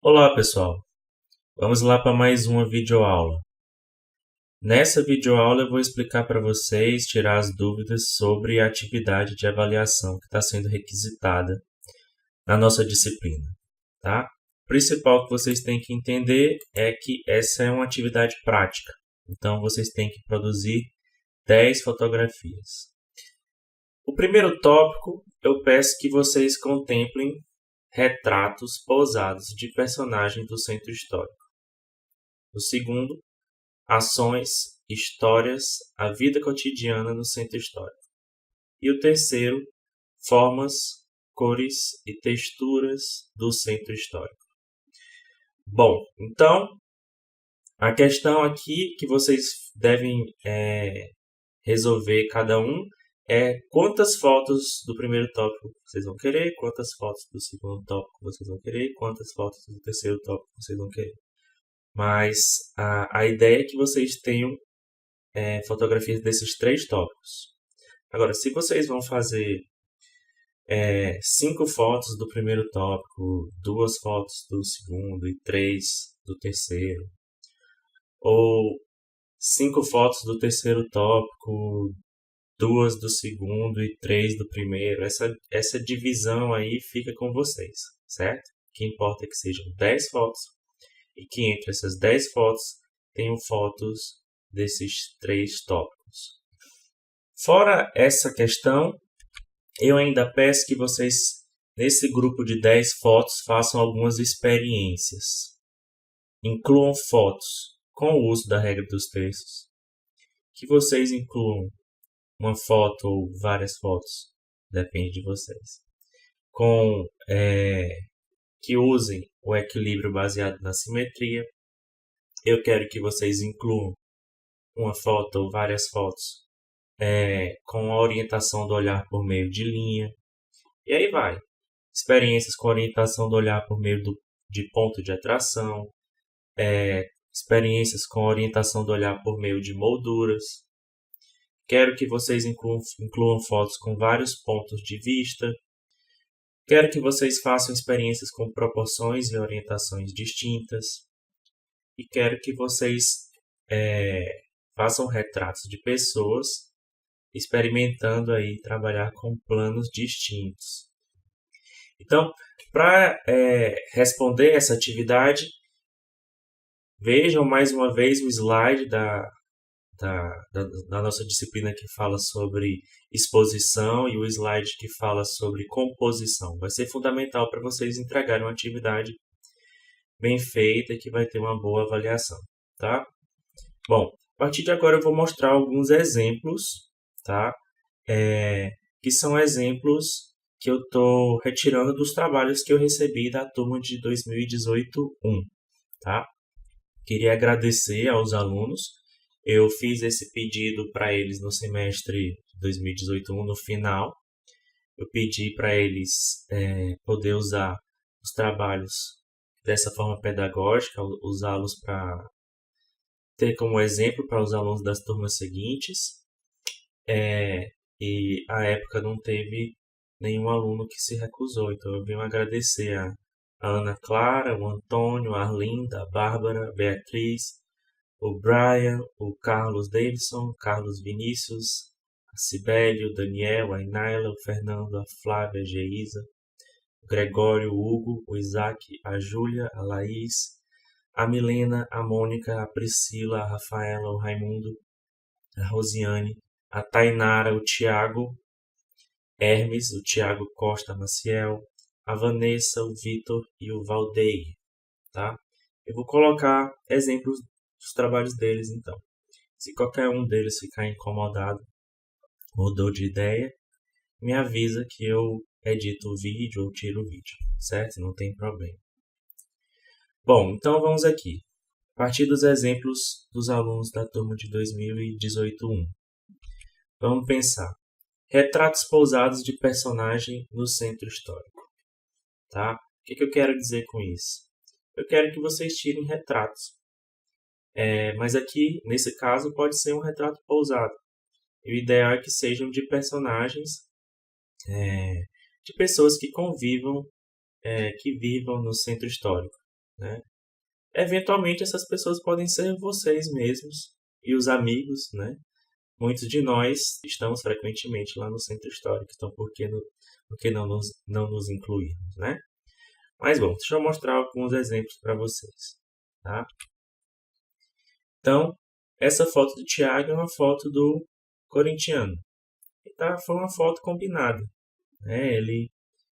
Olá pessoal, vamos lá para mais uma videoaula. Nessa videoaula eu vou explicar para vocês, tirar as dúvidas sobre a atividade de avaliação que está sendo requisitada na nossa disciplina. Tá? O principal que vocês têm que entender é que essa é uma atividade prática, então vocês têm que produzir 10 fotografias. O primeiro tópico eu peço que vocês contemplem retratos pousados de personagens do centro histórico. O segundo, ações, histórias, a vida cotidiana no centro histórico. E o terceiro, formas, cores e texturas do centro histórico. Bom, então, a questão aqui que vocês devem resolver cada um é quantas fotos do primeiro tópico vocês vão querer, quantas fotos do segundo tópico vocês vão querer, quantas fotos do terceiro tópico vocês vão querer. Mas a ideia é que vocês tenham fotografias desses três tópicos. Agora, se vocês vão fazer 5 fotos do primeiro tópico, 2 fotos do segundo e 3 do terceiro, ou 5 fotos do terceiro tópico, 2 do segundo e 3 do primeiro, essa divisão aí fica com vocês, certo? O que importa é que sejam 10 fotos e que entre essas 10 fotos tenham fotos desses três tópicos. Fora essa questão, eu ainda peço que vocês, nesse grupo de 10 fotos, façam algumas experiências. Incluam fotos com o uso da regra dos terços. Que vocês incluam uma foto ou várias fotos, depende de vocês. Que usem o equilíbrio baseado na simetria. Eu quero que vocês incluam uma foto ou várias fotos com a orientação do olhar por meio de linha. E aí vai. Experiências com orientação do olhar por meio de ponto de atração. Experiências com orientação do olhar por meio de molduras. Quero que vocês incluam fotos com vários pontos de vista. Quero que vocês façam experiências com proporções e orientações distintas. E quero que vocês façam retratos de pessoas experimentando aí trabalhar com planos distintos. Então, para responder essa atividade, vejam mais uma vez o slide da nossa disciplina que fala sobre exposição e o slide que fala sobre composição. Vai ser fundamental para vocês entregarem uma atividade bem feita e que vai ter uma boa avaliação, tá? Bom, a partir de agora eu vou mostrar alguns exemplos, tá? Que são exemplos que eu estou retirando dos trabalhos que eu recebi da turma de 2018-1, tá? Queria agradecer aos alunos. Eu fiz esse pedido para eles no semestre 2018-1, no final. Eu pedi para eles poder usar os trabalhos dessa forma pedagógica, usá-los para ter como exemplo para os alunos das turmas seguintes. E à época não teve nenhum aluno que se recusou, então eu venho agradecer a Ana Clara, o Antônio, a Arlinda, a Bárbara, a Beatriz, o Brian, o Carlos Davidson, Carlos Vinícius, a Cibele, o Daniel, a Inaila, o Fernando, a Flávia, a Geisa, o Gregório, o Hugo, o Isaac, a Júlia, a Laís, a Milena, a Mônica, a Priscila, a Rafaela, o Raimundo, a Rosiane, a Tainara, o Tiago, Hermes, o Tiago Costa Maciel, a Vanessa, o Vitor e o Valdeir, tá? Eu vou colocar exemplos dos trabalhos deles, então. Se qualquer um deles ficar incomodado, mudou de ideia, me avisa que eu edito o vídeo ou tiro o vídeo, certo? Não tem problema. Bom, então vamos aqui. A partir dos exemplos dos alunos da turma de 2018-1. Vamos pensar. Retratos pousados de personagem no centro histórico. Tá? O que eu quero dizer com isso? Eu quero que vocês tirem retratos. Mas aqui, nesse caso, pode ser um retrato pousado. E o ideal é que sejam de personagens, de pessoas que convivam, que vivam no centro histórico. né? Eventualmente essas pessoas podem ser vocês mesmos e os amigos, né? Muitos de nós estamos frequentemente lá no centro histórico, então por que não nos incluirmos, né? Mas bom, deixa eu mostrar alguns exemplos para vocês, tá? Então, essa foto do Thiago é uma foto do corintiano. E tá, foi uma foto combinada, né? Ele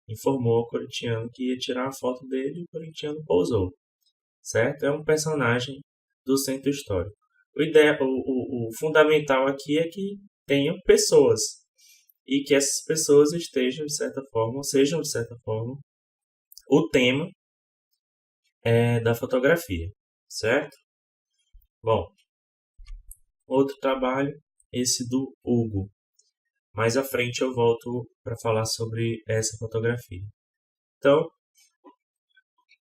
informou ao corintiano que ia tirar a foto dele e o corintiano pousou, certo? É um personagem do centro histórico. O fundamental aqui é que tenham pessoas e que essas pessoas estejam de certa forma, sejam de certa forma, o tema da fotografia, certo? Bom, outro trabalho, esse do Hugo. Mais à frente eu volto para falar sobre essa fotografia. Então,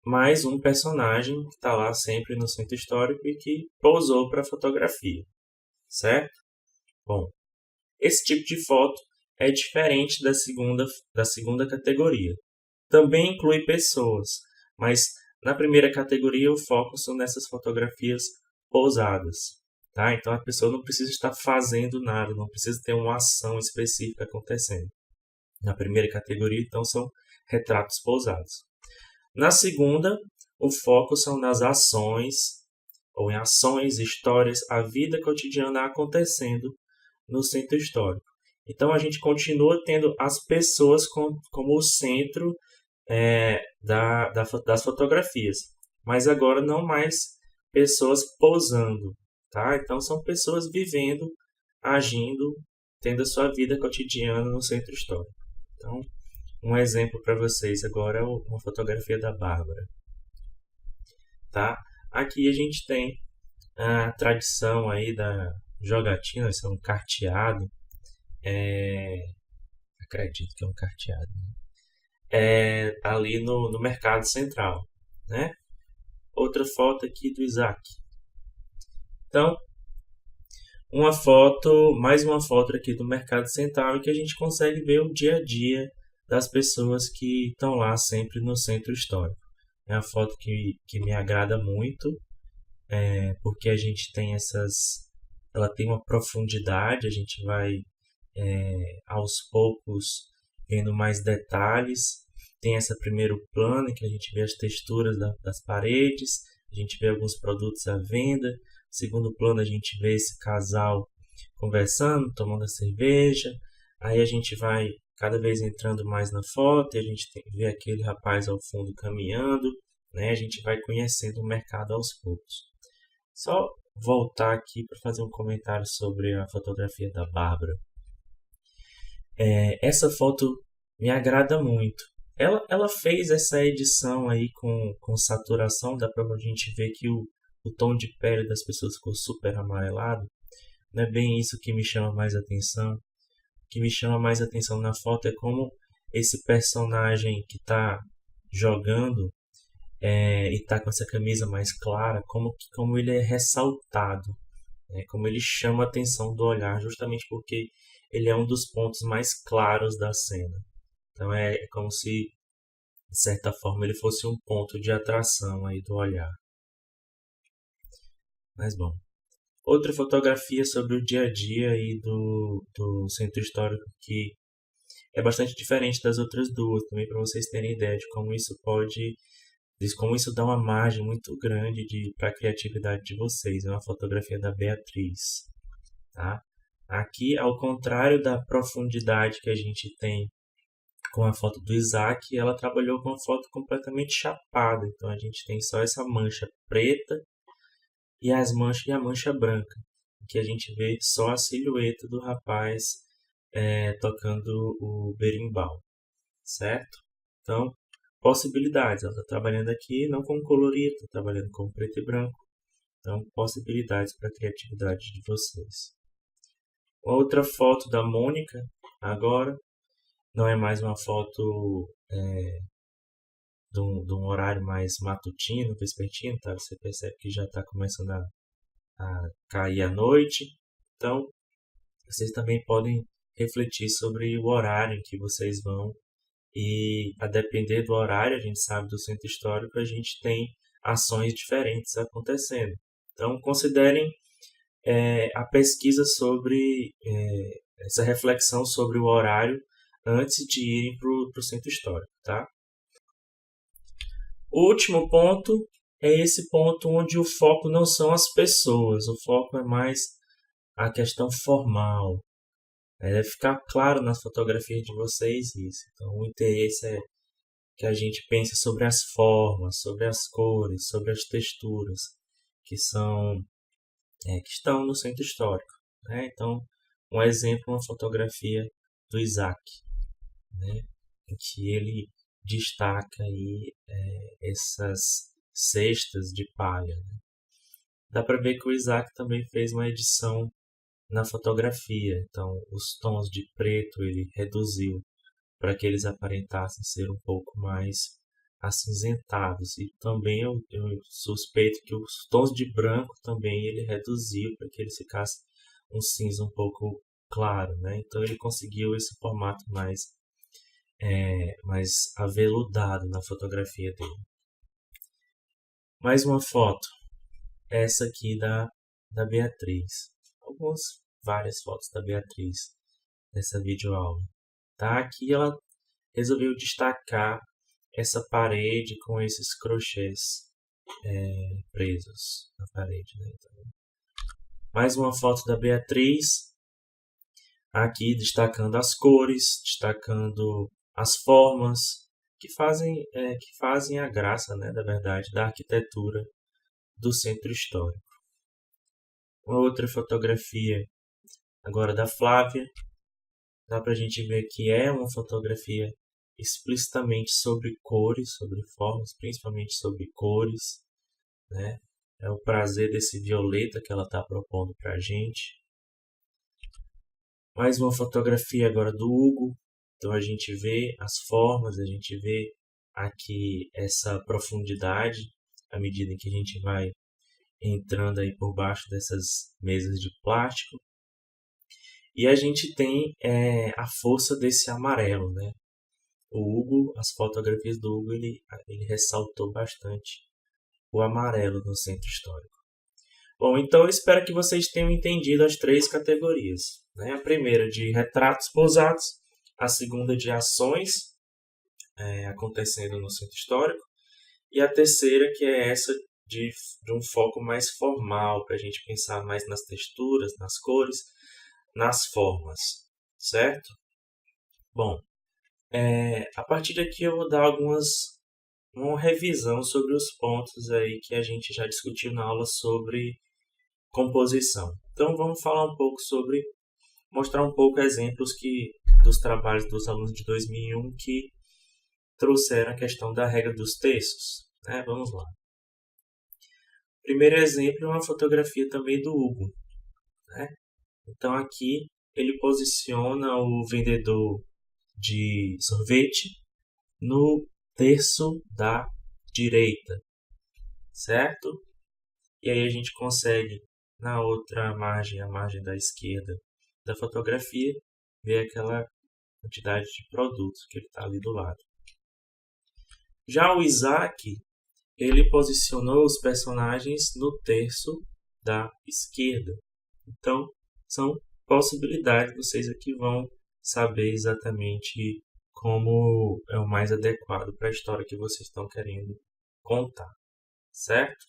mais um personagem que está lá sempre no centro histórico e que pousou para fotografia, certo? Bom, esse tipo de foto é diferente da segunda categoria. Também inclui pessoas, mas na primeira categoria o foco são nessas fotografias pousadas. Tá? Então a pessoa não precisa estar fazendo nada, não precisa ter uma ação específica acontecendo. Na primeira categoria, então, são retratos pousados. Na segunda, o foco são nas ações, ou em ações, histórias, a vida cotidiana acontecendo no centro histórico. Então a gente continua tendo as pessoas como o centro das fotografias, mas agora não mais pessoas posando, tá? Então são pessoas vivendo, agindo, tendo a sua vida cotidiana no centro histórico. Então, um exemplo para vocês agora é uma fotografia da Bárbara, tá? Aqui a gente tem a tradição aí da jogatina, isso é um carteado, acredito que é um carteado, ali no Mercado Central, né? Outra foto aqui do Isaac. Então, mais uma foto aqui do Mercado Central, em que a gente consegue ver o dia a dia das pessoas que estão lá sempre no centro histórico. É uma foto que me agrada muito, porque a gente tem ela tem uma profundidade, a gente vai aos poucos vendo mais detalhes. Tem essa primeiro plano em que a gente vê as texturas das paredes, a gente vê alguns produtos à venda. Segundo plano, a gente vê esse casal conversando, tomando a cerveja. Aí a gente vai cada vez entrando mais na foto e a gente vê aquele rapaz ao fundo caminhando, né? A gente vai conhecendo o mercado aos poucos. Só voltar aqui para fazer um comentário sobre a fotografia da Bárbara. Essa foto me agrada muito. Ela fez essa edição aí com saturação, dá pra gente ver que o tom de pele das pessoas ficou super amarelado. Não é bem isso que me chama mais atenção. O que me chama mais atenção na foto é como esse personagem que está jogando e está com essa camisa mais clara, como ele é ressaltado, né? Como ele chama a atenção do olhar, justamente porque ele é um dos pontos mais claros da cena. Então é como se, de certa forma, ele fosse um ponto de atração aí do olhar. Mas bom. Outra fotografia sobre o dia a dia aí do centro histórico que é bastante diferente das outras duas, também para vocês terem ideia de como isso dá uma margem muito grande para a criatividade de vocês. É uma fotografia da Beatriz, tá? Aqui, ao contrário da profundidade que a gente tem com a foto do Isaac, ela trabalhou com uma foto completamente chapada. Então a gente tem só essa mancha preta e a mancha branca, que a gente vê só a silhueta do rapaz tocando o berimbau, certo? Então, possibilidades. Ela está trabalhando aqui não com colorido, está trabalhando com preto e branco. Então, possibilidades para a criatividade de vocês. Outra foto da Mônica, agora, não é mais uma foto de um horário mais matutino, vespertino, tá? Você percebe que já está começando a cair a noite. Então, vocês também podem refletir sobre o horário em que vocês vão. E a depender do horário, a gente sabe do centro histórico, a gente tem ações diferentes acontecendo. Então, considerem a pesquisa sobre essa reflexão sobre o horário antes de irem para o centro histórico, tá? O último ponto é esse ponto onde o foco não são as pessoas, o foco é mais a questão formal. Deve ficar claro nas fotografias de vocês isso. Então, o interesse é que a gente pense sobre as formas, sobre as cores, sobre as texturas que estão no centro histórico, né? Então, um exemplo, uma fotografia do Isaac, né? Em que ele destaca aí essas cestas de palha, né? Dá para ver que o Isaac também fez uma edição na fotografia, então os tons de preto ele reduziu para que eles aparentassem ser um pouco mais acinzentados. E também eu suspeito que os tons de branco também ele reduziu para que eles ficassem um cinza um pouco claro, né? Então ele conseguiu esse formato mais aveludado na fotografia dele. Mais uma foto, essa aqui da Beatriz. Várias fotos da Beatriz nessa videoaula. Tá? Aqui ela resolveu destacar essa parede com esses crochês presos na parede. Né? Então, mais uma foto da Beatriz, aqui destacando as cores, destacando as formas, que fazem a graça, né, da verdade, da arquitetura do centro histórico. Uma outra fotografia agora da Flávia, dá para a gente ver que é uma fotografia explicitamente sobre cores, sobre formas, principalmente sobre cores, né? É o prazer desse violeta que ela está propondo para a gente. Mais uma fotografia agora do Hugo. Então a gente vê as formas, a gente vê aqui essa profundidade à medida em que a gente vai entrando aí por baixo dessas mesas de plástico. E a gente tem a força desse amarelo, né? O Hugo, as fotografias do Hugo, ele ressaltou bastante o amarelo no centro histórico. Bom, então eu espero que vocês tenham entendido as três categorias, né? A primeira de retratos pousados, a segunda de ações acontecendo no centro histórico, e a terceira que é essa de um foco mais formal, para a gente pensar mais nas texturas, nas cores, nas formas, certo? Bom, a partir daqui eu vou dar uma revisão sobre os pontos aí que a gente já discutiu na aula sobre composição. Então vamos falar um pouco mostrar um pouco exemplos dos trabalhos dos alunos de 2001 que trouxeram a questão da regra dos terços, né? Vamos lá. Primeiro exemplo é uma fotografia também do Hugo, né? Então aqui ele posiciona o vendedor de sorvete no terço da direita, certo? E aí a gente consegue na outra margem, a margem da esquerda da fotografia, ver aquela quantidade de produtos que ele está ali do lado. Já o Isaac, ele posicionou os personagens no terço da esquerda. Então, são possibilidades, vocês aqui vão saber exatamente como é o mais adequado para a história que vocês estão querendo contar, certo?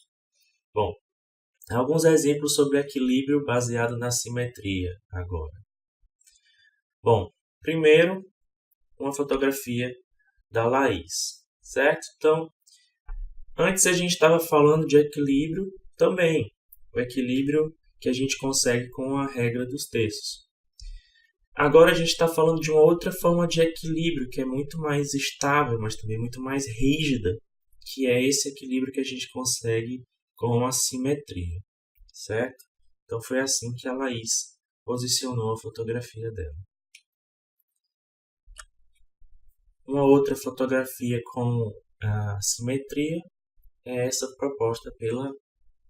Bom, alguns exemplos sobre equilíbrio baseado na simetria agora. Bom, primeiro, uma fotografia da Laís, certo? Então, antes a gente estava falando de equilíbrio também, o equilíbrio que a gente consegue com a regra dos terços. Agora a gente está falando de uma outra forma de equilíbrio que é muito mais estável, mas também muito mais rígida, que é esse equilíbrio que a gente consegue com a simetria, certo? Então foi assim que a Laís posicionou a fotografia dela. Uma outra fotografia com a simetria é essa proposta pela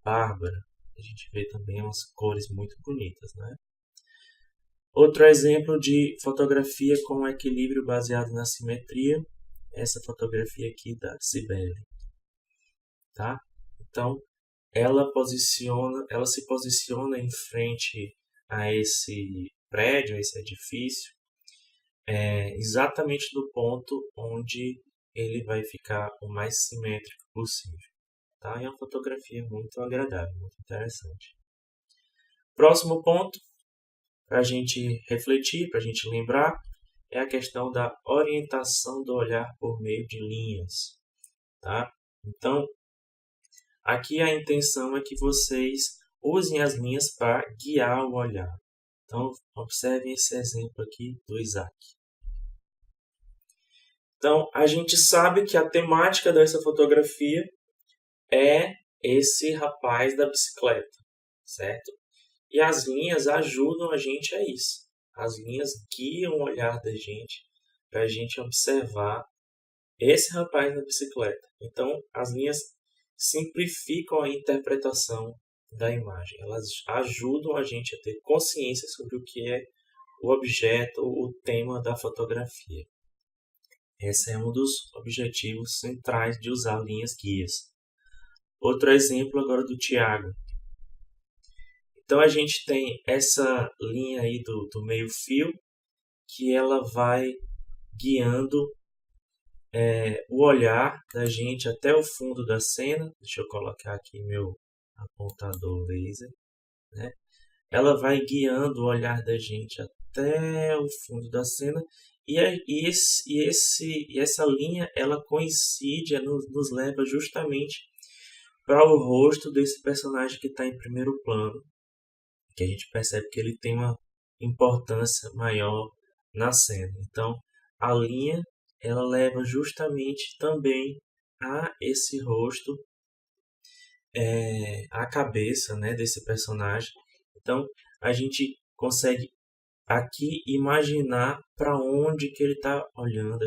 Bárbara. A gente vê também umas cores muito bonitas, né? Outro exemplo de fotografia com equilíbrio baseado na simetria, essa fotografia aqui da Cibele, tá? Então, ela se posiciona em frente a esse prédio, a esse edifício, exatamente no ponto onde ele vai ficar o mais simétrico possível. Tá? É uma fotografia muito agradável, muito interessante. Próximo ponto, para a gente refletir, para a gente lembrar, é a questão da orientação do olhar por meio de linhas. Tá? Então, aqui a intenção é que vocês usem as linhas para guiar o olhar. Então, observem esse exemplo aqui do Isaac. Então, a gente sabe que a temática dessa fotografia é esse rapaz da bicicleta, certo? E as linhas ajudam a gente a isso. As linhas guiam o olhar da gente para a gente observar esse rapaz na bicicleta. Então, as linhas simplificam a interpretação da imagem. Elas ajudam a gente a ter consciência sobre o que é o objeto, o tema da fotografia. Esse é um dos objetivos centrais de usar linhas guias. Outro exemplo agora do Tiago. Então a gente tem essa linha aí do meio fio que ela vai guiando o olhar da gente até o fundo da cena. Deixa eu colocar aqui meu apontador laser, né? Ela vai guiando o olhar da gente até o fundo da cena e essa linha ela coincide, nos leva justamente para o rosto desse personagem que está em primeiro plano, que a gente percebe que ele tem uma importância maior na cena. Então, a linha ela leva justamente também a esse rosto, a cabeça, né, desse personagem. Então, a gente consegue aqui imaginar para onde que ele está olhando.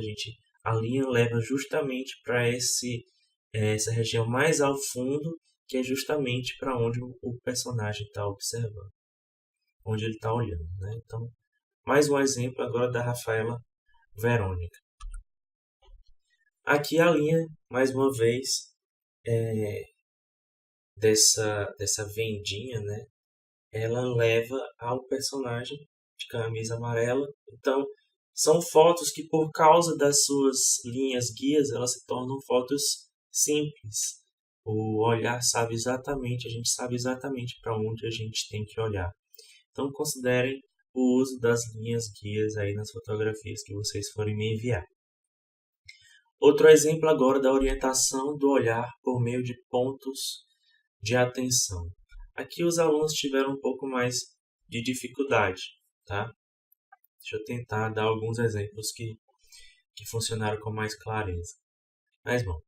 A linha leva justamente para essa região mais ao fundo, que é justamente para onde o personagem está observando, onde ele está olhando, né? Então, mais um exemplo agora da Rafaela Verônica. Aqui a linha, mais uma vez, dessa vendinha, né? Ela leva ao personagem de camisa amarela. Então, são fotos que, por causa das suas linhas guias, elas se tornam fotos simples. A gente sabe exatamente para onde a gente tem que olhar. Então, considerem o uso das linhas guias aí nas fotografias que vocês forem me enviar. Outro exemplo agora da orientação do olhar por meio de pontos de atenção. Aqui os alunos tiveram um pouco mais de dificuldade, tá? Deixa eu tentar dar alguns exemplos que funcionaram com mais clareza. Mas bom,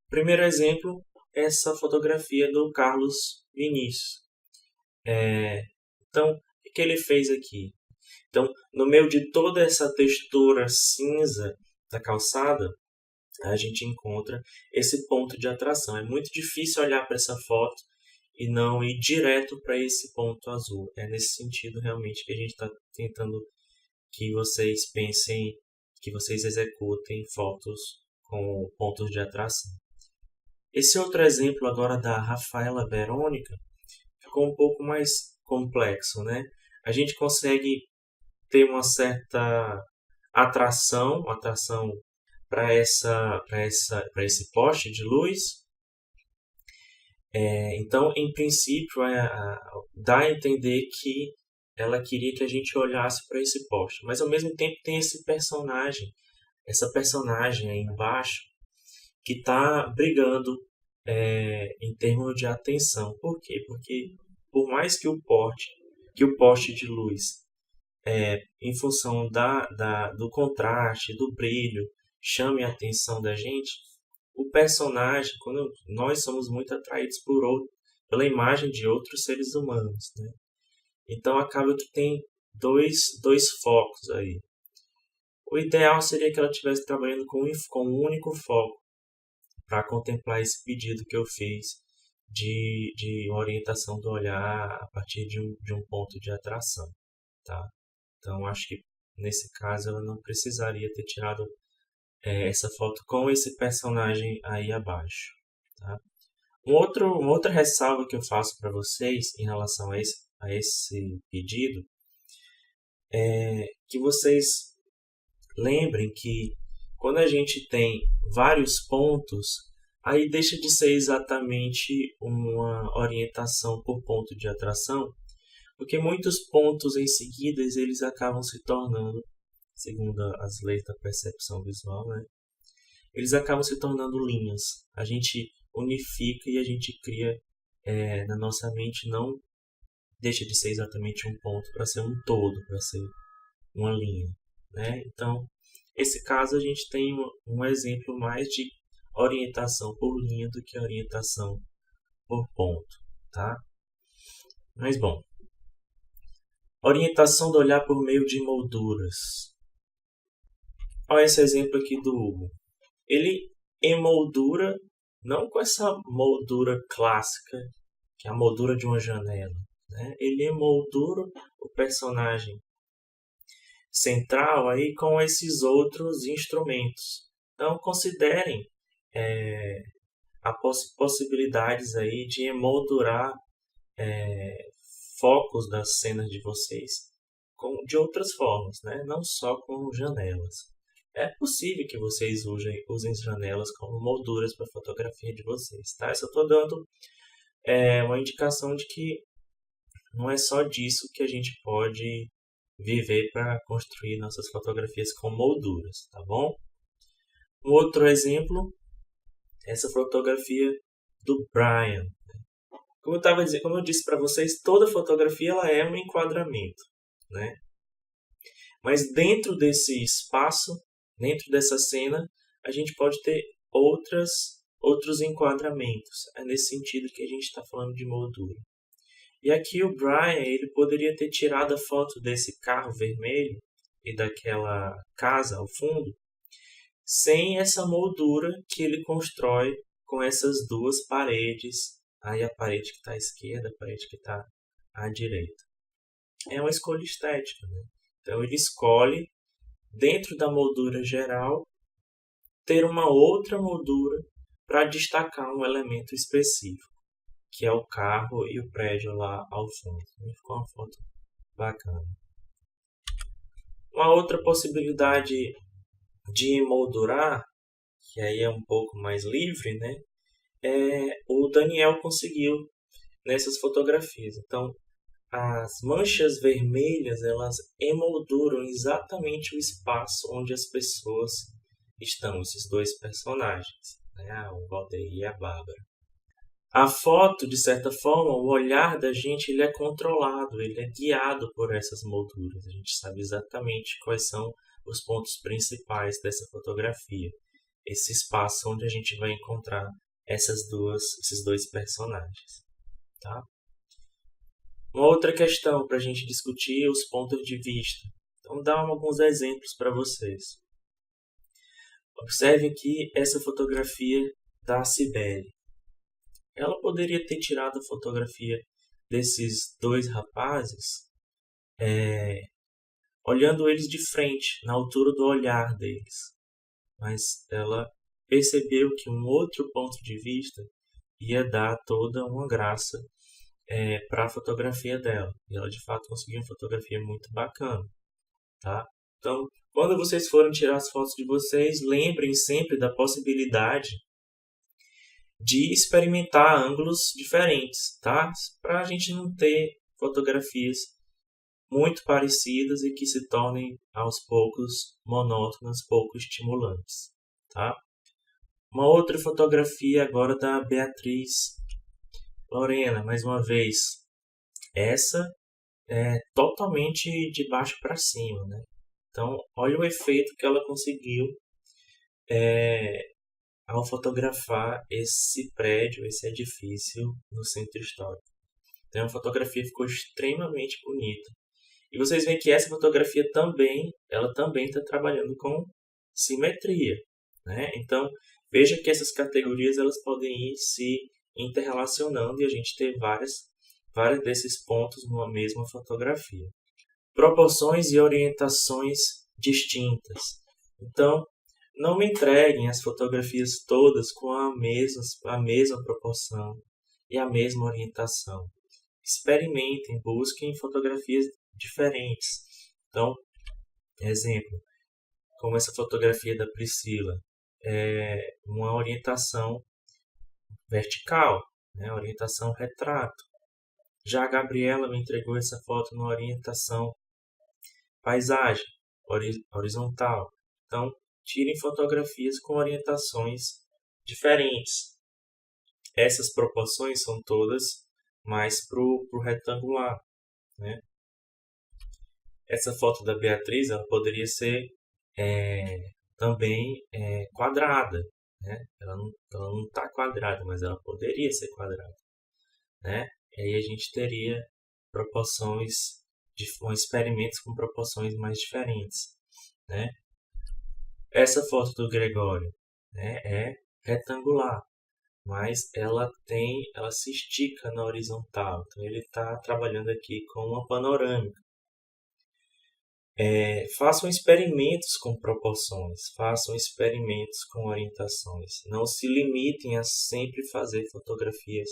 primeiro exemplo, essa fotografia do Carlos Vinícius. Então, o que ele fez aqui? Então, no meio de toda essa textura cinza da calçada, a gente encontra esse ponto de atração. É muito difícil olhar para essa foto e não ir direto para esse ponto azul. É nesse sentido realmente que a gente está tentando que vocês pensem, que vocês executem fotos com pontos de atração. Esse outro exemplo agora da Rafaela Verônica ficou um pouco mais complexo, né? A gente consegue ter uma certa atração para esse poste de luz. Então, em princípio, dá a entender que ela queria que a gente olhasse para esse poste, mas ao mesmo tempo tem essa personagem aí embaixo que está brigando em termos de atenção. Por quê? Porque por mais que o poste de luz, em função do contraste, do brilho, chame a atenção da gente, o personagem, quando nós somos muito atraídos pela imagem de outros seres humanos, né? Então acaba que tem dois focos aí. O ideal seria que ela estivesse trabalhando com um único foco para contemplar esse pedido que eu fiz de orientação do olhar a partir de um ponto de atração, tá? Então acho que nesse caso ela não precisaria ter tirado essa foto com esse personagem aí abaixo, tá? Uma outra ressalva que eu faço para vocês em relação a esse pedido é que vocês lembrem que quando a gente tem vários pontos, aí deixa de ser exatamente uma orientação por ponto de atração, porque muitos pontos em seguida eles acabam se tornando, segundo as leis da percepção visual, né? Eles acabam se tornando linhas. A gente unifica e a gente cria na nossa mente, não deixa de ser exatamente um ponto para ser um todo, para ser uma linha, né? Então, esse caso a gente tem um exemplo mais de orientação por linha do que orientação por ponto, tá? Mas bom, orientação do olhar por meio de molduras. Olha esse exemplo aqui do Hugo. Ele emoldura, não com essa moldura clássica, que é a moldura de uma janela, né? Ele emoldura o personagem central aí com esses outros instrumentos. Então, considerem as possibilidades aí de emoldurar focos das cenas de vocês de outras formas, né? Não só com janelas. É possível que vocês usem janelas como molduras para a fotografia de vocês, tá? Eu só estou dando uma indicação de que não é só disso que a gente pode viver para construir nossas fotografias com molduras, tá bom? Um outro exemplo, essa fotografia do Brian. Como eu disse para vocês, toda fotografia ela é um enquadramento, né? Mas dentro desse espaço, dentro dessa cena, a gente pode ter outros enquadramentos. É nesse sentido que a gente está falando de moldura. E aqui o Brian, ele poderia ter tirado a foto desse carro vermelho e daquela casa ao fundo, sem essa moldura que ele constrói com essas duas paredes, aí a parede que está à esquerda, a parede que está à direita. É uma escolha estética, né? Então ele escolhe, dentro da moldura geral, ter uma outra moldura para destacar um elemento específico, que é o carro e o prédio lá ao fundo. Ficou uma foto bacana. Uma outra possibilidade de moldurar, que aí é um pouco mais livre, né? O Daniel conseguiu nessas fotografias. Então, as manchas vermelhas, elas emolduram exatamente o espaço onde as pessoas estão, esses dois personagens, né? O Valdeir e a Bárbara. A foto, de certa forma, o olhar da gente ele é controlado, ele é guiado por essas molduras. A gente sabe exatamente quais são os pontos principais dessa fotografia. Esse espaço onde a gente vai encontrar esses dois personagens. Tá? Uma outra questão para a gente discutir é os pontos de vista. Então, vou dar alguns exemplos para vocês. Observe aqui essa fotografia da Cibele. Ela poderia ter tirado a fotografia desses dois rapazes, olhando eles de frente, na altura do olhar deles. Mas ela percebeu que um outro ponto de vista ia dar toda uma graça para a fotografia dela. E ela, de fato, conseguiu uma fotografia muito bacana. Tá? Então, quando vocês forem tirar as fotos de vocês, lembrem sempre da possibilidade de experimentar ângulos diferentes, tá? Para a gente não ter fotografias muito parecidas e que se tornem aos poucos monótonas, pouco estimulantes, tá? Uma outra fotografia agora da Beatriz Lorena, mais uma vez. Essa é totalmente de baixo para cima, né? Então, olha o efeito que ela conseguiu ao fotografar esse prédio, esse edifício no centro histórico. Então, a fotografia ficou extremamente bonita. E vocês veem que essa fotografia ela também está trabalhando com simetria, né? Então, veja que essas categorias elas podem ir se interrelacionando e a gente ter vários desses pontos numa mesma fotografia. Proporções e orientações distintas. Então, não me entreguem as fotografias todas com a mesma proporção e a mesma orientação. Experimentem, busquem fotografias diferentes. Então, exemplo, como essa fotografia da Priscila, é uma orientação vertical, né? Orientação retrato. Já a Gabriela me entregou essa foto na orientação paisagem, horizontal. Então, tirem fotografias com orientações diferentes. Essas proporções são todas mais para o retangular, né? Essa foto da Beatriz ela poderia ser também quadrada, né? Ela não está quadrada, mas ela poderia ser quadrada, né? E aí a gente teria proporções experimentos com proporções mais diferentes, né? Essa foto do Gregório, né, é retangular, mas ela se estica na horizontal. Então ele está trabalhando aqui com uma panorâmica. Façam experimentos com proporções, façam experimentos com orientações. Não se limitem a sempre fazer fotografias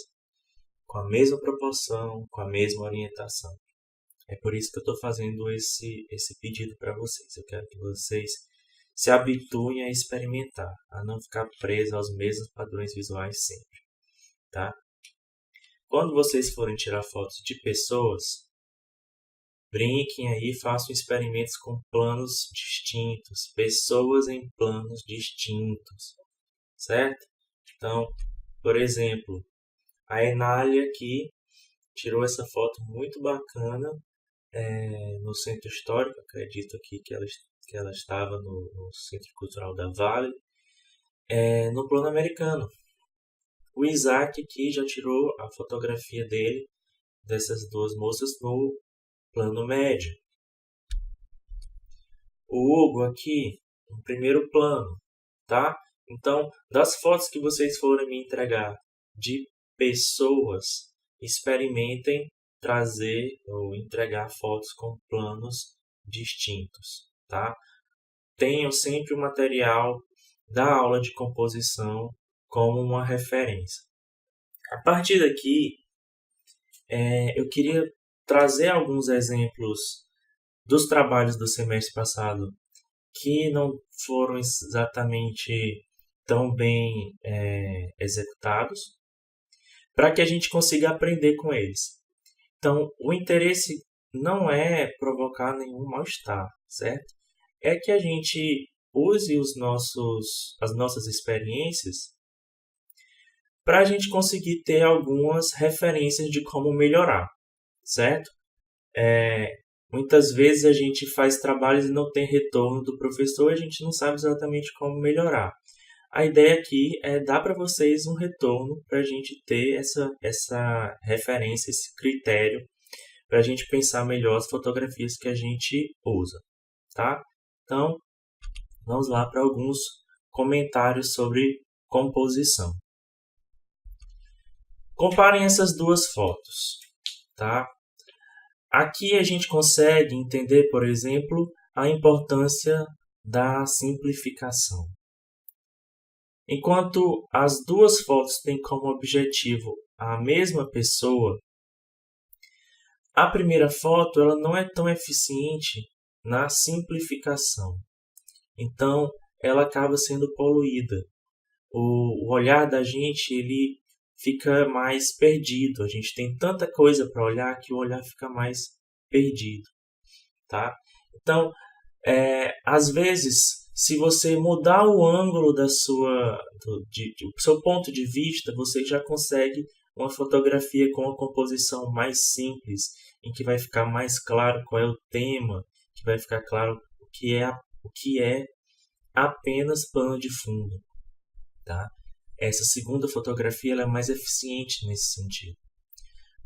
com a mesma proporção, com a mesma orientação. É por isso que eu estou fazendo esse pedido para vocês. Eu quero que vocês se habituem a experimentar, a não ficar presos aos mesmos padrões visuais sempre, tá? Quando vocês forem tirar fotos de pessoas, brinquem aí, façam experimentos com planos distintos, pessoas em planos distintos, certo? Então, por exemplo, a Enália aqui tirou essa foto muito bacana no Centro Histórico, acredito aqui que ela estava no Centro Cultural da Vale, no plano americano. O Isaac aqui já tirou a fotografia dele, dessas duas moças, no plano médio. O Hugo aqui, no primeiro plano, tá? Então, das fotos que vocês forem me entregar de pessoas, experimentem trazer ou entregar fotos com planos distintos, tá? Tenham sempre o material da aula de composição como uma referência. A partir daqui, eu queria trazer alguns exemplos dos trabalhos do semestre passado que não foram exatamente tão bem executados, para que a gente consiga aprender com eles. Então, o interesse não é provocar nenhum mal-estar, certo? É que a gente use as nossas experiências para a gente conseguir ter algumas referências de como melhorar, certo? Muitas vezes a gente faz trabalhos e não tem retorno do professor e a gente não sabe exatamente como melhorar. A ideia aqui é dar para vocês um retorno para a gente ter essa referência, esse critério, para a gente pensar melhor as fotografias que a gente usa, tá? Então, vamos lá para alguns comentários sobre composição. Comparem essas duas fotos, tá? Aqui a gente consegue entender, por exemplo, a importância da simplificação. Enquanto as duas fotos têm como objetivo a mesma pessoa, a primeira foto ela não é tão eficiente na simplificação. Então, ela acaba sendo poluída. O olhar da gente ele fica mais perdido. A gente tem tanta coisa para olhar que o olhar fica mais perdido, tá? Então, às vezes, se você mudar o ângulo do seu ponto de vista, você já consegue uma fotografia com uma composição mais simples, em que vai ficar mais claro qual é o tema, que vai ficar claro o que é apenas plano de fundo, tá? Essa segunda fotografia ela é mais eficiente nesse sentido.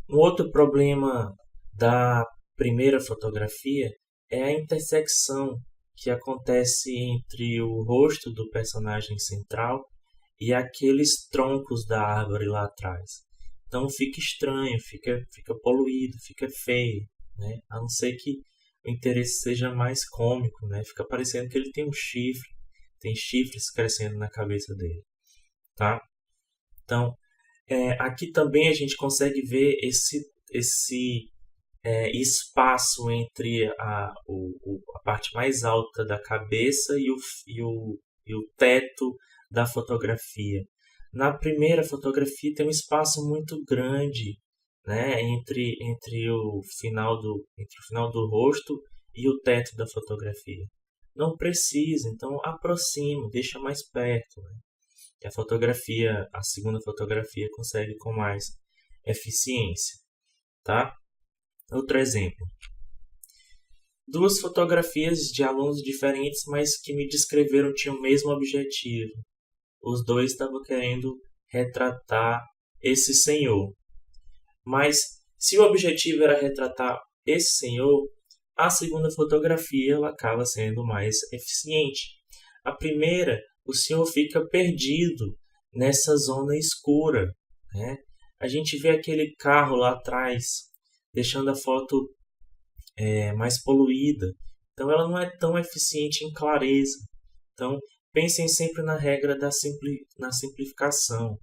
Um outro problema da primeira fotografia é a intersecção que acontece entre o rosto do personagem central e aqueles troncos da árvore lá atrás. Então fica estranho, fica poluído, fica feio, né? A não ser que o interesse seja mais cômico, né? Fica parecendo que ele tem um chifre. tem chifres crescendo na cabeça dele, tá? Então, aqui também a gente consegue ver esse espaço entre a parte mais alta da cabeça e o teto da fotografia. Na primeira fotografia tem um espaço muito grande, né, entre o final do rosto e o teto da fotografia. Não precisa, então aproxima, deixa mais perto, né? E a segunda fotografia consegue com mais eficiência, tá? Outro exemplo. 2 fotografias de alunos diferentes, mas que me descreveram tinham o mesmo objetivo. Os dois estavam querendo retratar esse senhor. Mas se o objetivo era retratar esse senhor, a segunda fotografia ela acaba sendo mais eficiente. A primeira, o senhor fica perdido nessa zona escura, né? A gente vê aquele carro lá atrás, deixando a foto mais poluída. Então ela não é tão eficiente em clareza. Então pensem sempre na regra na simplificação.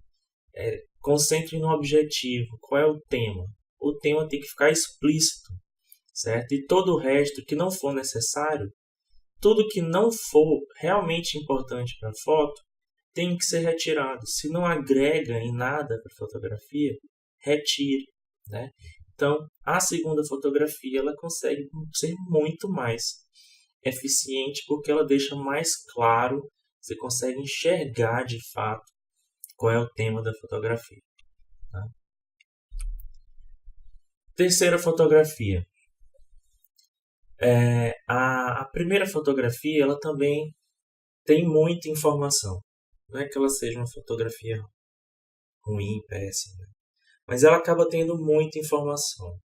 Concentre no objetivo. Qual é o tema? O tema tem que ficar explícito, certo? E todo o resto que não for necessário, tudo que não for realmente importante para a foto, tem que ser retirado. Se não agrega em nada para a fotografia, retire, né? Então, a segunda fotografia ela consegue ser muito mais eficiente porque ela deixa mais claro, você consegue enxergar de fato qual é o tema da fotografia. Tá? Terceira fotografia. A primeira fotografia ela também tem muita informação. Não é que ela seja uma fotografia ruim, péssima, mas ela acaba tendo muita informação.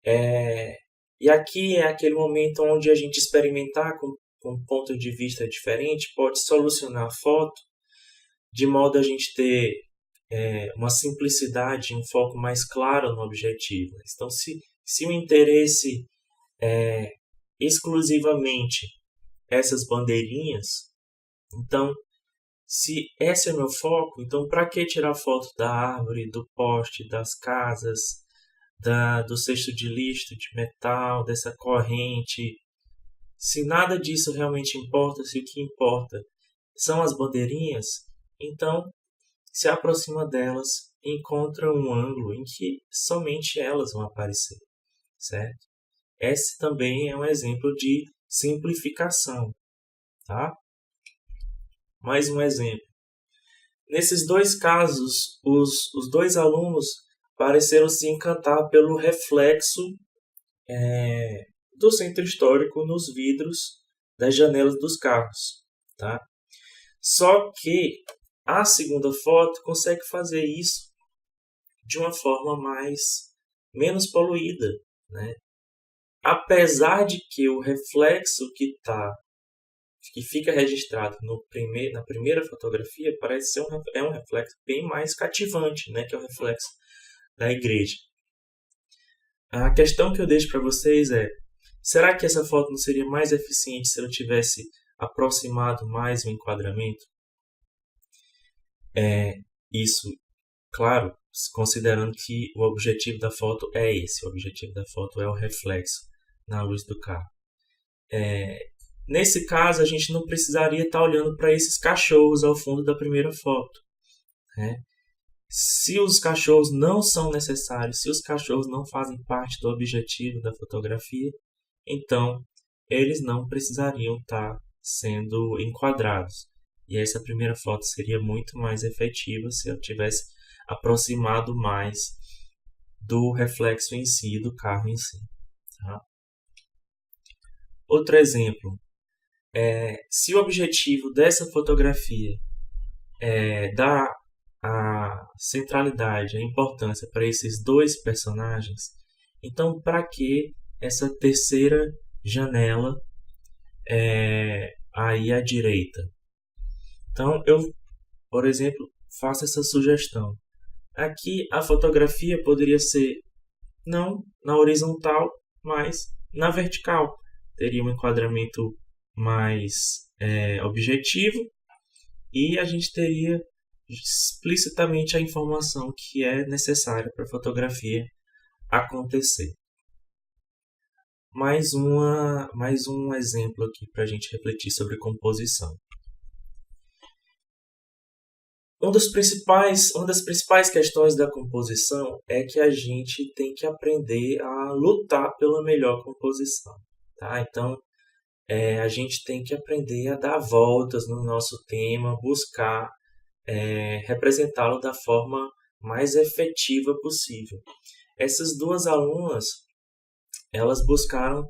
E aqui é aquele momento onde a gente experimentar com um ponto de vista diferente pode solucionar a foto de modo a gente ter uma simplicidade, um foco mais claro no objetivo. Então, se o interesse é exclusivamente essas bandeirinhas, então, se esse é o meu foco, então para que tirar foto da árvore, do poste, das casas, do cesto de lixo, de metal, dessa corrente? Se nada disso realmente importa, se o que importa são as bandeirinhas, então se aproxima delas e encontra um ângulo em que somente elas vão aparecer, certo? Esse também é um exemplo de simplificação, tá? Mais um exemplo. Nesses 2 casos, os 2 alunos pareceram se encantar pelo reflexo do centro histórico nos vidros das janelas dos carros, tá? Só que a segunda foto consegue fazer isso de uma forma menos poluída, né? Apesar de que o reflexo que fica registrado na primeira fotografia parece ser um reflexo bem mais cativante, né, que é o reflexo da igreja. A questão que eu deixo para vocês é: será que essa foto não seria mais eficiente se eu tivesse aproximado mais o enquadramento? Isso, claro, considerando que o objetivo da foto é esse. O objetivo da foto é o reflexo na luz do carro. Nesse caso, a gente não precisaria estar olhando para esses cachorros ao fundo da primeira foto, né? Se os cachorros não são necessários, se os cachorros não fazem parte do objetivo da fotografia, então eles não precisariam estar sendo enquadrados. E essa primeira foto seria muito mais efetiva se eu tivesse aproximado mais do reflexo em si, do carro em si. Tá? Outro exemplo. Se o objetivo dessa fotografia é dar a centralidade, a importância para esses 2 personagens, então para que essa terceira janela aí à direita? Então eu, por exemplo, faço essa sugestão. Aqui a fotografia poderia ser não na horizontal, mas na vertical. Teria um enquadramento mais objetivo, e a gente teria explicitamente a informação que é necessária para a fotografia acontecer. Mais um exemplo aqui para a gente refletir sobre composição. Uma das principais questões da composição é que a gente tem que aprender a lutar pela melhor composição. Tá? Então, a gente tem que aprender a dar voltas no nosso tema, buscar representá-lo da forma mais efetiva possível. Essas duas alunas, elas buscaram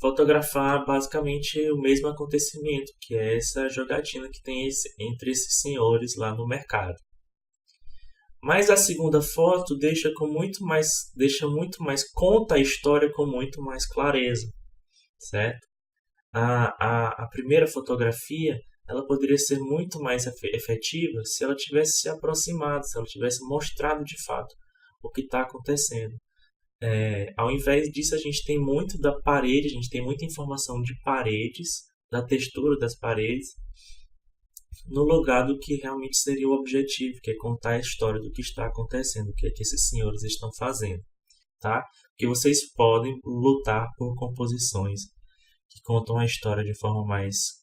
fotografar basicamente o mesmo acontecimento, que é essa jogatina que tem entre esses senhores lá no mercado. Mas a segunda foto conta a história com muito mais clareza, certo? A primeira fotografia, ela poderia ser muito mais efetiva se ela tivesse se aproximado, se ela tivesse mostrado de fato o que está acontecendo. Ao invés disso, a gente tem muito da parede, a gente tem muita informação de paredes, da textura das paredes, no lugar do que realmente seria o objetivo, que é contar a história do que está acontecendo, o que é que esses senhores estão fazendo. Tá? Porque vocês podem lutar por composições que contam a história de forma mais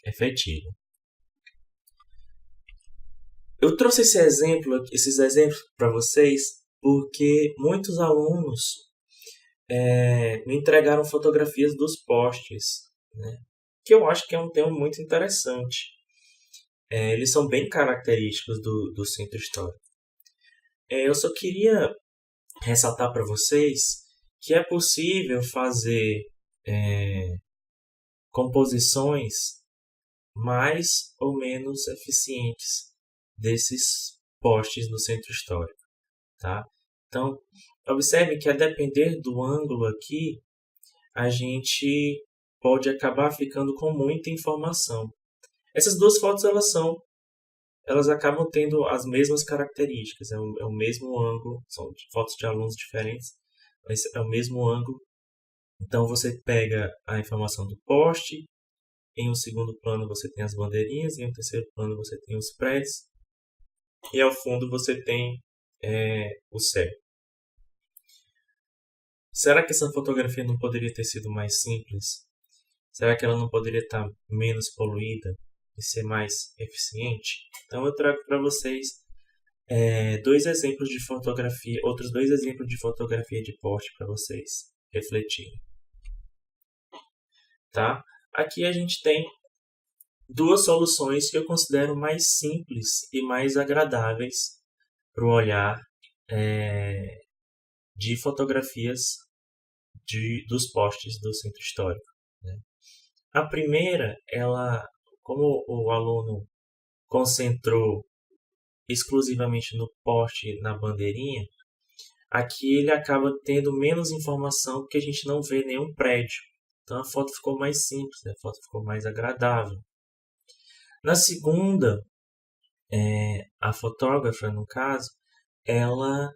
efetiva. Eu trouxe esses exemplos para vocês porque muitos alunos me entregaram fotografias dos postes, né? Que eu acho que é um tema muito interessante. Eles são bem característicos do centro histórico. Eu só queria ressaltar para vocês que é possível fazer composições mais ou menos eficientes desses postes no centro histórico. Tá? Então, observe que a depender do ângulo aqui, a gente pode acabar ficando com muita informação. Essas duas fotos, elas acabam tendo as mesmas características, é o mesmo ângulo, são fotos de alunos diferentes, mas é o mesmo ângulo. Então, você pega a informação do poste, em um segundo plano você tem as bandeirinhas, em um terceiro plano você tem os prédios, e ao fundo você tem o céu. Será que essa fotografia não poderia ter sido mais simples? Será que ela não poderia estar menos poluída e ser mais eficiente? Então eu trago para vocês outros dois exemplos de fotografia de porte para vocês refletirem. Tá? Aqui a gente tem duas soluções que eu considero mais simples e mais agradáveis para o olhar de fotografias dos postes do centro histórico. Né? A primeira, como o aluno concentrou exclusivamente no poste, na bandeirinha, aqui ele acaba tendo menos informação porque a gente não vê nenhum prédio. Então a foto ficou mais simples, a foto ficou mais agradável. Na segunda, a fotógrafa, no caso, ela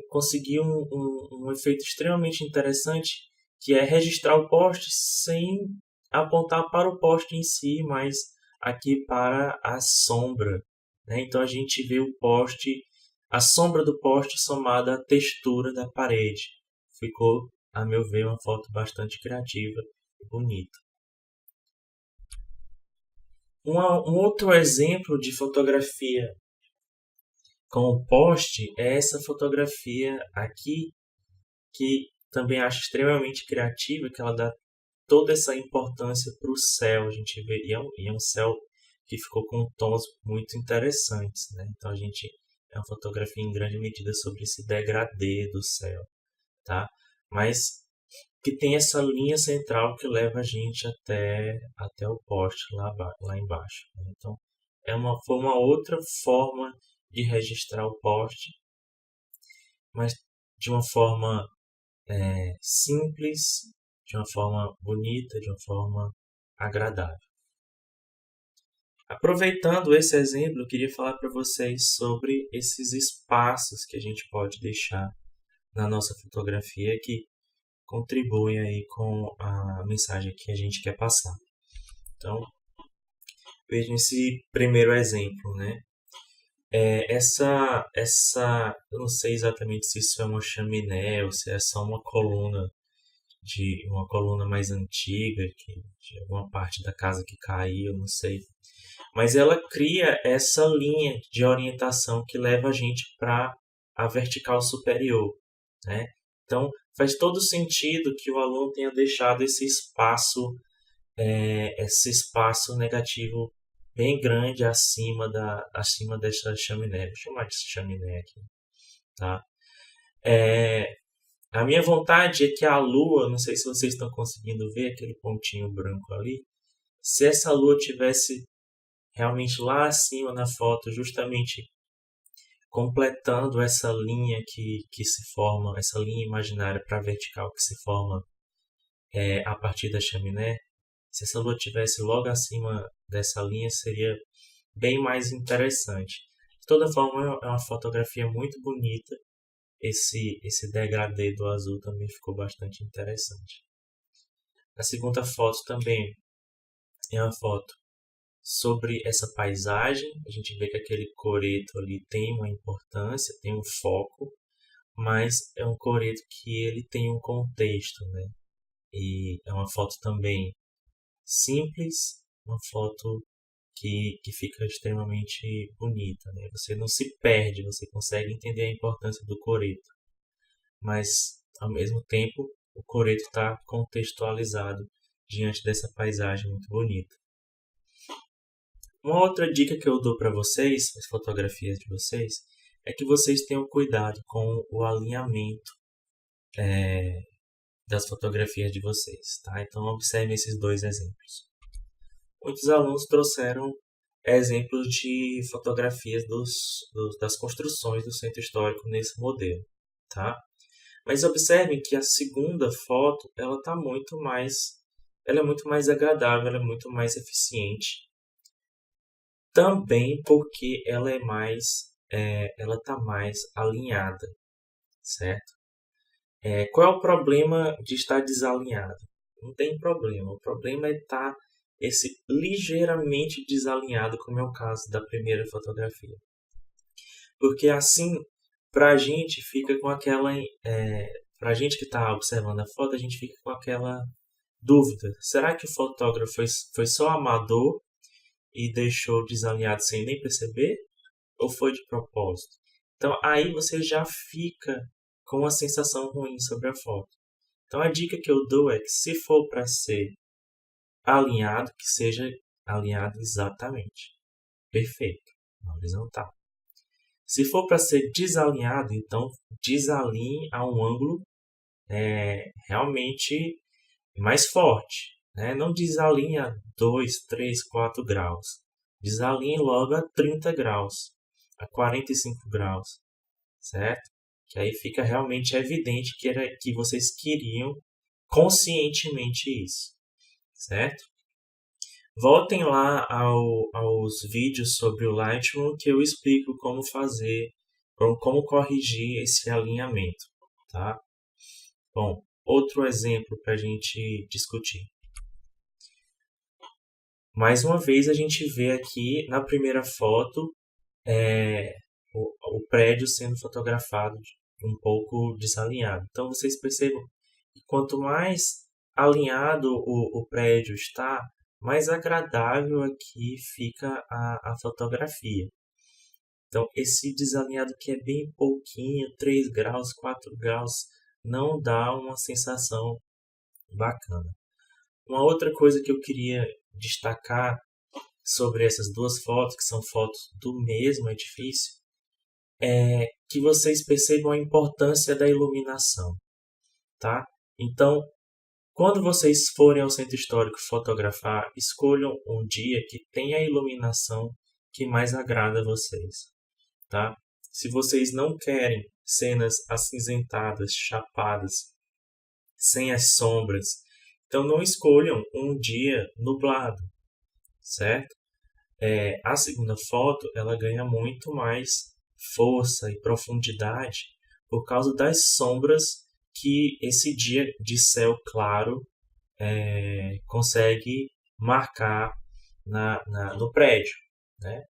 conseguiu um efeito extremamente interessante, que é registrar o poste sem apontar para o poste em si, mas aqui para a sombra. Né? Então a gente vê o poste, a sombra do poste somada à textura da parede. Ficou, a meu ver, uma foto bastante criativa e bonita. Um outro exemplo de fotografia com o poste é essa fotografia aqui, que também acho extremamente criativa, que ela dá toda essa importância para o céu. A gente vê, e é um céu que ficou com tons muito interessantes. Né? Então é uma fotografia em grande medida sobre esse degradê do céu. Tá? Mas que tem essa linha central que leva a gente até o poste lá embaixo. Então foi uma outra forma de registrar o poste, mas de uma forma simples, de uma forma bonita, de uma forma agradável. Aproveitando esse exemplo, eu queria falar para vocês sobre esses espaços que a gente pode deixar na nossa fotografia que contribuem aí com a mensagem que a gente quer passar. Então, Veja esse primeiro exemplo, né? Eu não sei exatamente se isso é uma chaminé ou se é só uma coluna de uma coluna mais antiga, de alguma parte da casa que caiu, não sei. Mas ela cria essa linha de orientação que leva a gente para a vertical superior, né? Então, faz todo sentido que o aluno tenha deixado esse espaço negativo bem grande acima dessa chaminé. Vou chamar de chaminé aqui, tá? A minha vontade é que a lua, não sei se vocês estão conseguindo ver aquele pontinho branco ali, se essa lua tivesse realmente lá acima na foto, justamente completando essa linha que se forma, essa linha imaginária para a vertical que se forma a partir da chaminé, se essa lua tivesse logo acima dessa linha, seria bem mais interessante. De toda forma, é uma fotografia muito bonita. Esse degradê do azul também ficou bastante interessante. A segunda foto também é uma foto sobre essa paisagem. A gente vê que aquele coreto ali tem uma importância, tem um foco, mas é um coreto que ele tem um contexto, né? E é uma foto também simples, uma foto que fica extremamente bonita, né? Você não se perde, você consegue entender a importância do coreto, mas ao mesmo tempo o coreto está contextualizado diante dessa paisagem muito bonita. Uma outra dica que eu dou para vocês, as fotografias de vocês, é que vocês tenham cuidado com o alinhamento das fotografias de vocês, tá? Então observe esses dois exemplos. Muitos alunos trouxeram exemplos de fotografias das construções do centro histórico nesse modelo, tá? Mas observem que a segunda foto ela é muito mais agradável, ela é muito mais eficiente, também porque ela está mais alinhada, certo? Qual é o problema de estar desalinhado? Não tem problema. O problema é estar esse ligeiramente desalinhado, como é o caso da primeira fotografia. Porque assim, para a gente fica com aquela... para a gente que está observando a foto, a gente fica com aquela dúvida. Será que o fotógrafo foi só amador e deixou desalinhado sem nem perceber? Ou foi de propósito? Então aí você já fica com uma sensação ruim sobre a foto. Então a dica que eu dou é que se for para ser alinhado, que seja alinhado exatamente. Perfeito. Na horizontal. Se for para ser desalinhado, então desalinhe a um ângulo realmente mais forte. Né? Não desalinhe a 2, 3, 4 graus. Desalinhe logo a 30 graus, a 45 graus, certo? Que aí fica realmente evidente que vocês queriam conscientemente isso, certo? Voltem lá aos vídeos sobre o Lightroom que eu explico como fazer, como corrigir esse alinhamento, tá? Bom, outro exemplo para a gente discutir. Mais uma vez a gente vê aqui na primeira foto o prédio sendo fotografado um pouco desalinhado. Então vocês percebam que quanto mais alinhado o prédio está, mais agradável aqui fica a fotografia. Então esse desalinhado que é bem pouquinho, 3 graus, 4 graus, não dá uma sensação bacana. Uma outra coisa que eu queria destacar sobre essas duas fotos, que são fotos do mesmo edifício, é que vocês percebam a importância da iluminação, tá? Então, quando vocês forem ao centro histórico fotografar, escolham um dia que tenha a iluminação que mais agrada a vocês, tá? Se vocês não querem cenas acinzentadas, chapadas, sem as sombras, então não escolham um dia nublado, certo? A segunda foto ela ganha muito mais força e profundidade por causa das sombras que esse dia de céu claro consegue marcar no prédio, né?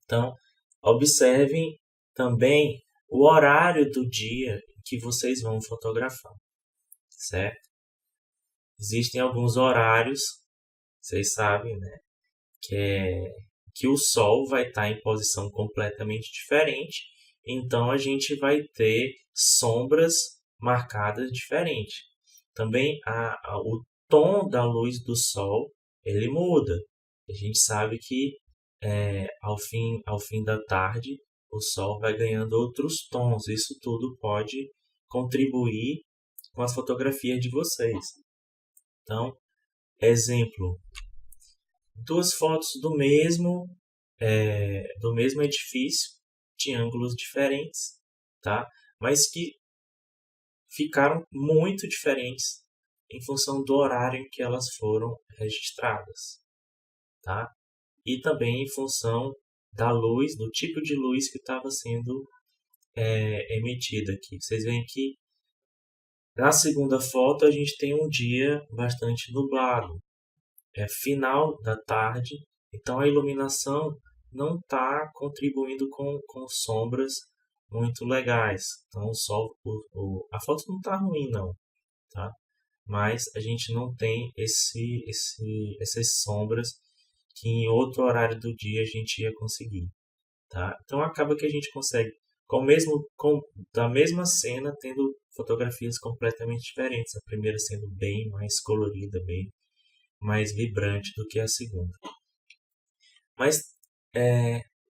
Então, observem também o horário do dia que vocês vão fotografar, certo? Existem alguns horários, vocês sabem, né? Que o Sol vai estar em posição completamente diferente, então a gente vai ter sombras marcadas diferentes. Também o tom da luz do Sol ele muda. A gente sabe que ao fim da tarde o Sol vai ganhando outros tons. Isso tudo pode contribuir com as fotografias de vocês. Então, exemplo, duas fotos do mesmo edifício, de ângulos diferentes, tá? Mas que ficaram muito diferentes em função do horário em que elas foram registradas, tá? E também em função da luz, do tipo de luz que estava sendo emitida aqui. Vocês veem que na segunda foto a gente tem um dia bastante nublado, é final da tarde, então a iluminação não está contribuindo com sombras muito legais. Então o sol, a foto não está ruim não, tá? Mas a gente não tem essas sombras que em outro horário do dia a gente ia conseguir, tá? Então acaba que a gente consegue da mesma cena tendo fotografias completamente diferentes. A primeira sendo bem mais colorida, bem mais vibrante do que a segunda. Mas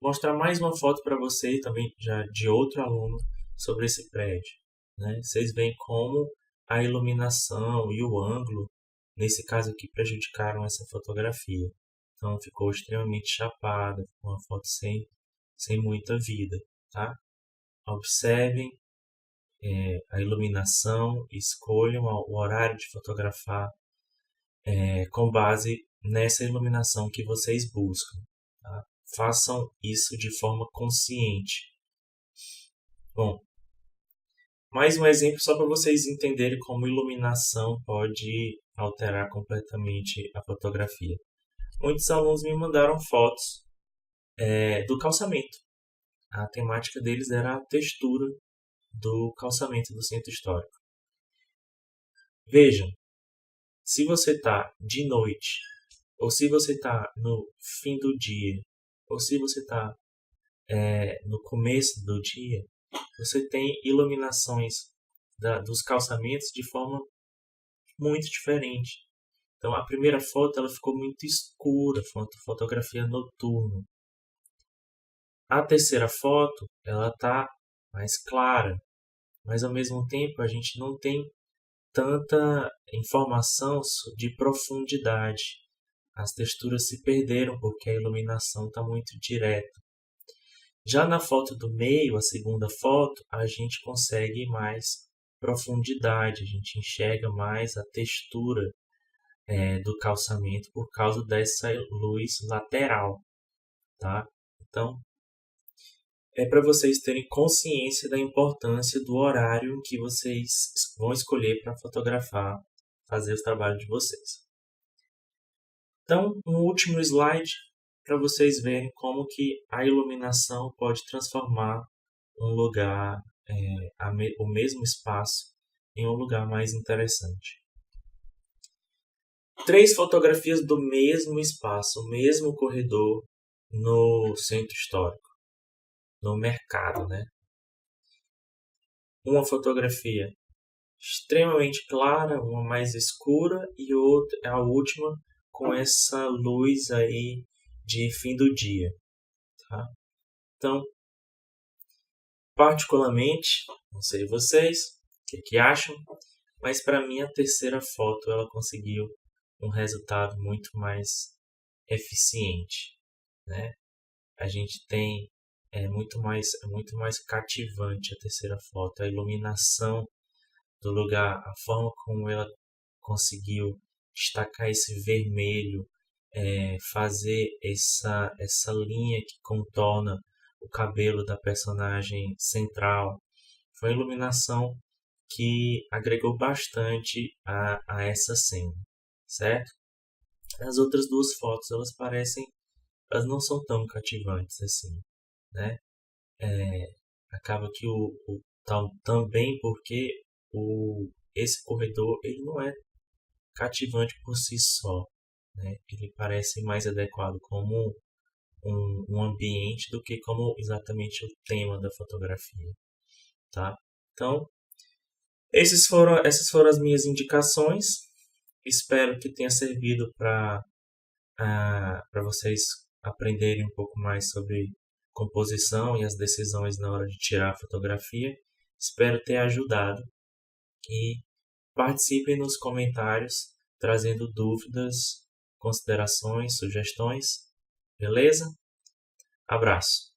mostrar mais uma foto para vocês também já de outro aluno sobre esse prédio, né? Vocês veem como a iluminação e o ângulo, nesse caso aqui, prejudicaram essa fotografia. Então ficou extremamente chapada, uma foto sem muita vida, tá? Observem a iluminação, escolham o horário de fotografar com base nessa iluminação que vocês buscam. Tá? Façam isso de forma consciente. Bom, mais um exemplo só para vocês entenderem como iluminação pode alterar completamente a fotografia. Muitos alunos me mandaram fotos do calçamento. A temática deles era a textura do calçamento do centro histórico. Vejam, se você está de noite, ou se você está no fim do dia, ou se você está no começo do dia, você tem iluminações dos calçamentos de forma muito diferente. Então a primeira foto ela ficou muito escura, foi uma fotografia noturna. A terceira foto ela está mais clara, mas ao mesmo tempo a gente não tem tanta informação de profundidade. As texturas se perderam porque a iluminação está muito direta. Já na foto do meio, a segunda foto, a gente consegue mais profundidade, a gente enxerga mais a textura do calçamento por causa dessa luz lateral, tá? Então, é para vocês terem consciência da importância do horário que vocês vão escolher para fotografar, fazer os trabalhos de vocês. Então, um último slide para vocês verem como que a iluminação pode transformar um lugar, o mesmo espaço, em um lugar mais interessante. 3 fotografias do mesmo espaço, o mesmo corredor no centro histórico, no mercado, né? Uma fotografia extremamente clara, uma mais escura e a última com essa luz aí de fim do dia, tá? Então, particularmente, não sei vocês, o que acham, mas para mim a terceira foto ela conseguiu um resultado muito mais eficiente, né? A gente tem muito mais cativante a terceira foto, a iluminação do lugar, a forma como ela conseguiu destacar esse vermelho, fazer essa linha que contorna o cabelo da personagem central. Foi uma iluminação que agregou bastante a essa cena, certo? As outras duas fotos, elas não são tão cativantes assim, né? Acaba que também porque esse corredor ele não é cativante por si só, né? Ele parece mais adequado como um ambiente do que como exatamente o tema da fotografia, tá? Então, essas foram as minhas indicações. Espero que tenha servido para vocês aprenderem um pouco mais sobre composição e as decisões na hora de tirar a fotografia. Espero ter ajudado e participem nos comentários trazendo dúvidas, considerações, sugestões. Beleza? Abraço!